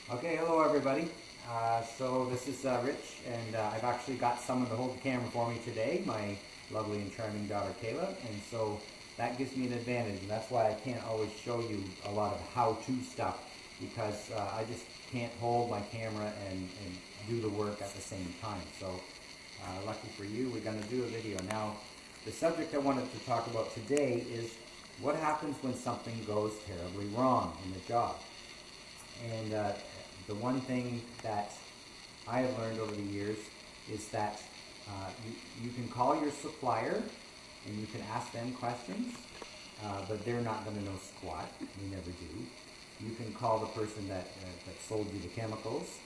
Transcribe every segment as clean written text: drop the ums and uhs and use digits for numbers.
Okay, hello everybody. So this is Rich, and I've actually got someone to hold the camera for me today, my lovely and charming daughter Kayla, and so that gives me an advantage, and that's why I can't always show you a lot of how-to stuff, because I just can't hold my camera and do the work at the same time. So lucky for you, we're going to do a video. Now, the subject I wanted to talk about today is what happens when something goes terribly wrong in the job. And the one thing that I have learned over the years is that you can call your supplier and you can ask them questions, but they're not going to know squat. They never do. You can call the person that sold you the chemicals,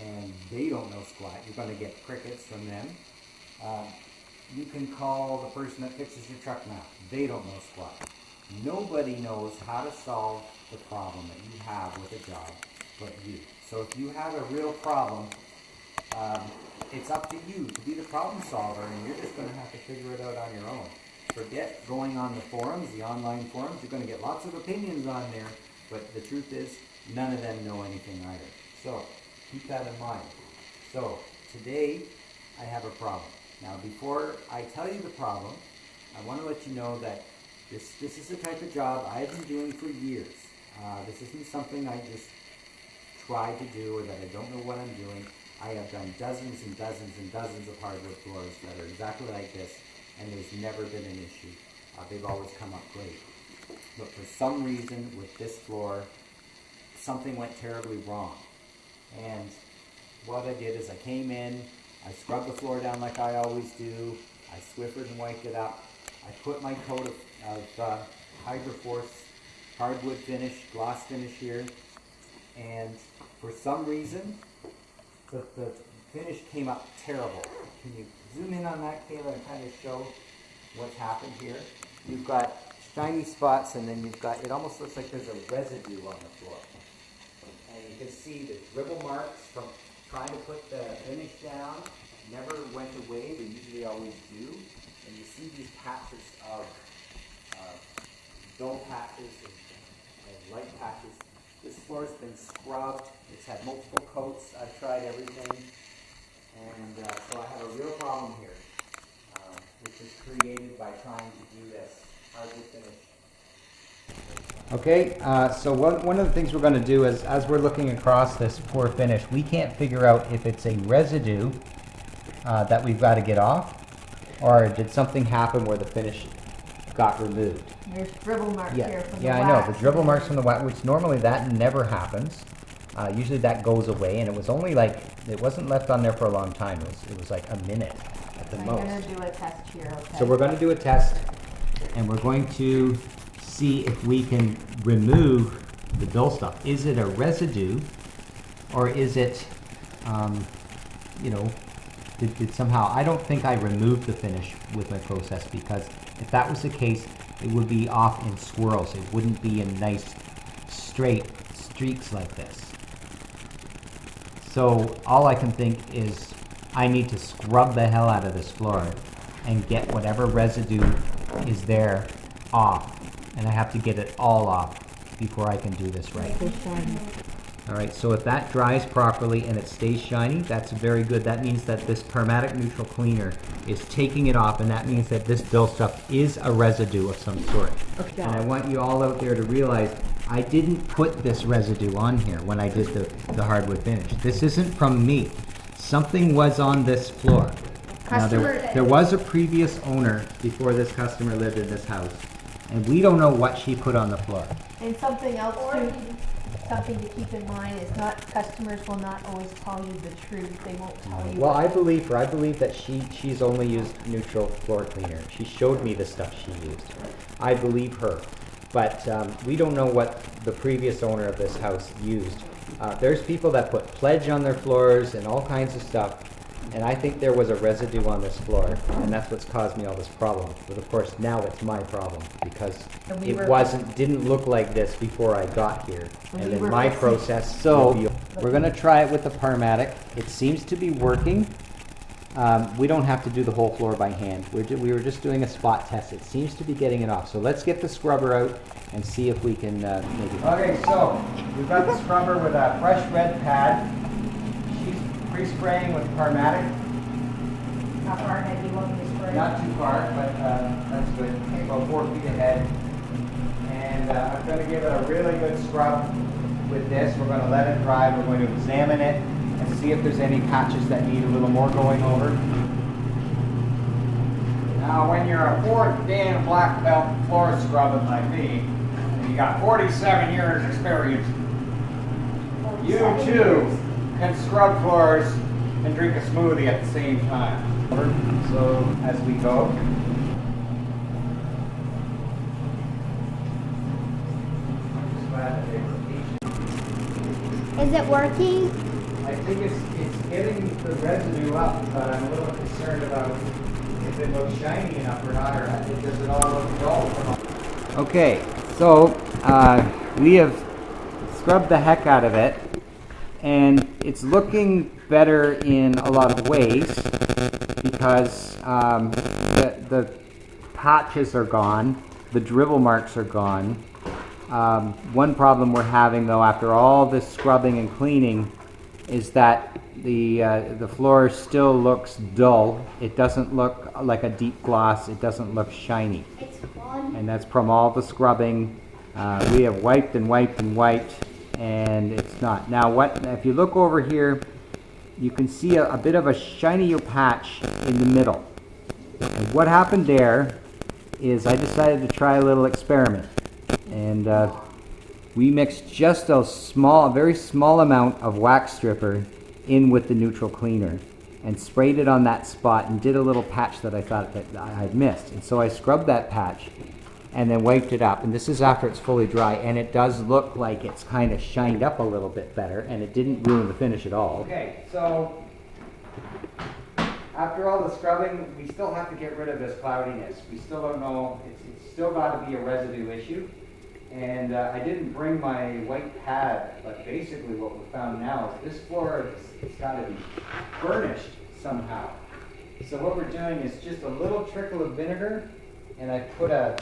and they don't know squat. You're going to get crickets from them. You can call the person that fixes your truck now. They don't know squat. Nobody knows how to solve the problem that you have with a job but you. So if you have a real problem, it's up to you to be the problem solver, and you're just going to have to figure it out on your own. Forget going on the forums, the online forums. You're going to get lots of opinions on there, but the truth is none of them know anything either. So keep that in mind. So today I have a problem. Now before I tell you the problem, I want to let you know that this is the type of job I've been doing for years. This isn't something I just try to do or that I don't know what I'm doing. I have done dozens and dozens and dozens of hardwood floors that are exactly like this, and there's never been an issue. They've always come up great. But for some reason with this floor, something went terribly wrong. And what I did is I came in, I scrubbed the floor down like I always do, I Swiffered and wiped it up, I put my coat of Hydroforce hardwood finish, gloss finish here, and for some reason the finish came up terrible. Can you zoom in on that, Kayla, and kind of show what's happened here? You've got shiny spots, and then you've got, it almost looks like there's a residue on the floor. And you can see the dribble marks from trying to put the finish down never went away. They usually always do. And you see these patches of dull patches and light patches. This floor's been scrubbed. It's had multiple coats. I've tried everything. And so I have a real problem here, which is created by trying to do this hardwood finish. Okay, so one of the things we're going to do is, as we're looking across this poor finish, we can't figure out if it's a residue that we've got to get off, or did something happen where the finish got removed. There's dribble marks here from the wax. Yeah, I know, the dribble marks from the wax, which normally that never happens. Usually that goes away, and it was only like, it wasn't left on there for a long time. It was like a minute at the most. I'm going to do a test here, okay? So we're going to do a test, and we're going to see if we can remove the dull stuff. Is it a residue, or is it, you know, did somehow, I don't think I removed the finish with my process, because if that was the case, it would be off in swirls. It wouldn't be in nice straight streaks like this. So all I can think is I need to scrub the hell out of this floor and get whatever residue is there off. And I have to get it all off before I can do this right. All right, so if that dries properly and it stays shiny, that's very good. That means that this Permatic Neutral Cleaner is taking it off, and that means that this dull stuff is a residue of some sort. Okay. And I want you all out there to realize I didn't put this residue on here when I did the hardwood finish. This isn't from me. Something was on this floor. Now, there was a previous owner before this customer lived in this house, and we don't know what she put on the floor. And something else too, something to keep in mind is customers will not always tell you the truth. They won't tell you. Well, I believe her. I believe that she's only used neutral floor cleaner. She showed me the stuff she used. I believe her. But we don't know what the previous owner of this house used. There's people that put pledge on their floors and all kinds of stuff. And I think there was a residue on this floor, and that's what's caused me all this problem. But of course, now it's my problem, because it didn't look like this before I got here. And in my process, so we're going to try it with the Permatic. It seems to be working. we don't have to do the whole floor by hand. We were just doing a spot test. It seems to be getting it off. So let's get the scrubber out and see if we can make it. Okay, so we've got the scrubber with a fresh red pad. She's pre-spraying with Carmatic. How far ahead do you want me to spray? Not too far, but that's good. About 4 feet ahead. And I'm going to give it a really good scrub with this. We're going to let it dry. We're going to examine it and see if there's any patches that need a little more going over. Now, when you're a 4th Dan black belt floor scrubbing like me, and you got 47 years experience, you too can scrub floors and drink a smoothie at the same time. So as we go. Is it working? I think it's getting the residue up, but I'm a little concerned about if it looks shiny enough or not, or does it all look dull from all. Okay, so we have scrubbed the heck out of it, and it's looking better in a lot of ways because the patches are gone, the dribble marks are gone. One problem we're having though after all this scrubbing and cleaning is that the floor still looks dull. It doesn't look like a deep gloss. It doesn't look shiny. It's fun. And that's from all the scrubbing. We have wiped and wiped and wiped, and it's not. Now if you look over here, you can see a bit of a shinier patch in the middle. And what happened there is I decided to try a little experiment. And we mixed just a very small amount of wax stripper in with the neutral cleaner and sprayed it on that spot and did a little patch that I thought that I had missed. And so I scrubbed that patch and then wiped it up. And this is after it's fully dry, and it does look like it's kind of shined up a little bit better, and it didn't ruin the finish at all. Okay, so after all the scrubbing, we still have to get rid of this cloudiness. We still don't know, it's still got to be a residue issue. And I didn't bring my white pad, but basically what we found now is this floor has got to be burnished somehow. So what we're doing is just a little trickle of vinegar, and I put a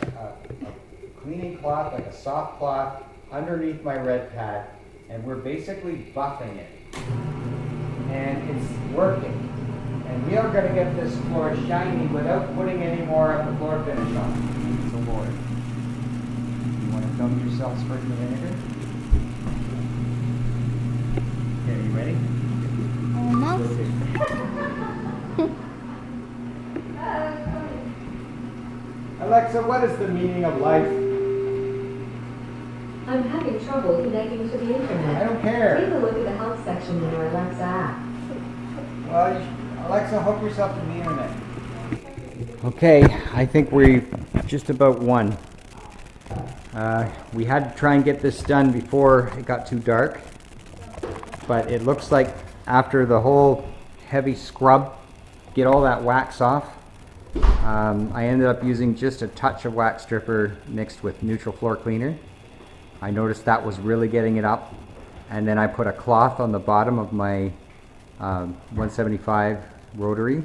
cleaning cloth, like a soft cloth, underneath my red pad, and we're basically buffing it. And it's working. And we are going to get this floor shiny without putting any more of the floor finish on. So Lord. Dump yourself straight in the vinegar. Okay, you ready? Almost. Alexa, what is the meaning of life? I'm having trouble connecting to the internet. I don't care. Take a look at the help section in your Alexa app. Well, Alexa, hook yourself to the internet. Okay, I think we've just about won. We had to try and get this done before it got too dark, but it looks like after the whole heavy scrub, get all that wax off, I ended up using just a touch of wax stripper mixed with neutral floor cleaner. I noticed that was really getting it up, and then I put a cloth on the bottom of my 175 rotary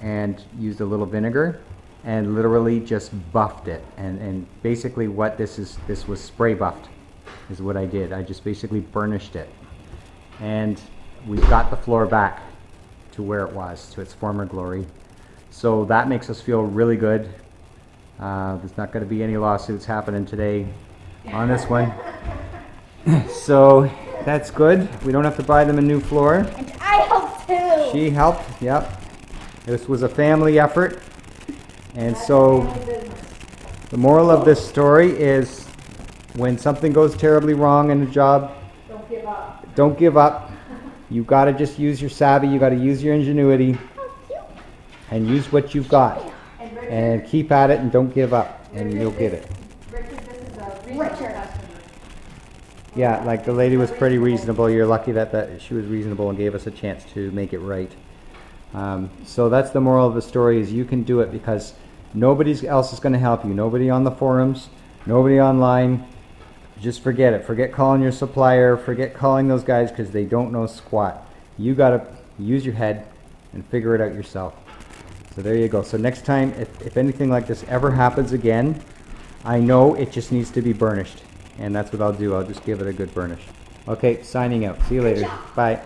and used a little vinegar and literally just buffed it. And basically what this was spray buffed is what I did. I just basically burnished it. And we've got the floor back to where it was, to its former glory. So that makes us feel really good. There's not going to be any lawsuits happening today on this one. So that's good. We don't have to buy them a new floor. And I helped too. She helped, yep. This was a family effort. And so the moral of this story is when something goes terribly wrong in a job, Don't give up. don't give up. You got to just use your savvy. You got to use your ingenuity and use what you've got. And Richard, And keep at it and don't give up, and you'll get it. Richard, this is a reasonable customer. Yeah, like the lady was pretty reasonable. You're lucky that she was reasonable and gave us a chance to make it right. So that's the moral of the story, is you can do it because nobody else is going to help you. Nobody on the forums, nobody online. Just forget it. Forget calling your supplier. Forget calling those guys because they don't know squat. You got to use your head and figure it out yourself. So there you go. So next time, if anything like this ever happens again, I know it just needs to be burnished. And that's what I'll do. I'll just give it a good burnish. Okay, signing out. See you later. Bye.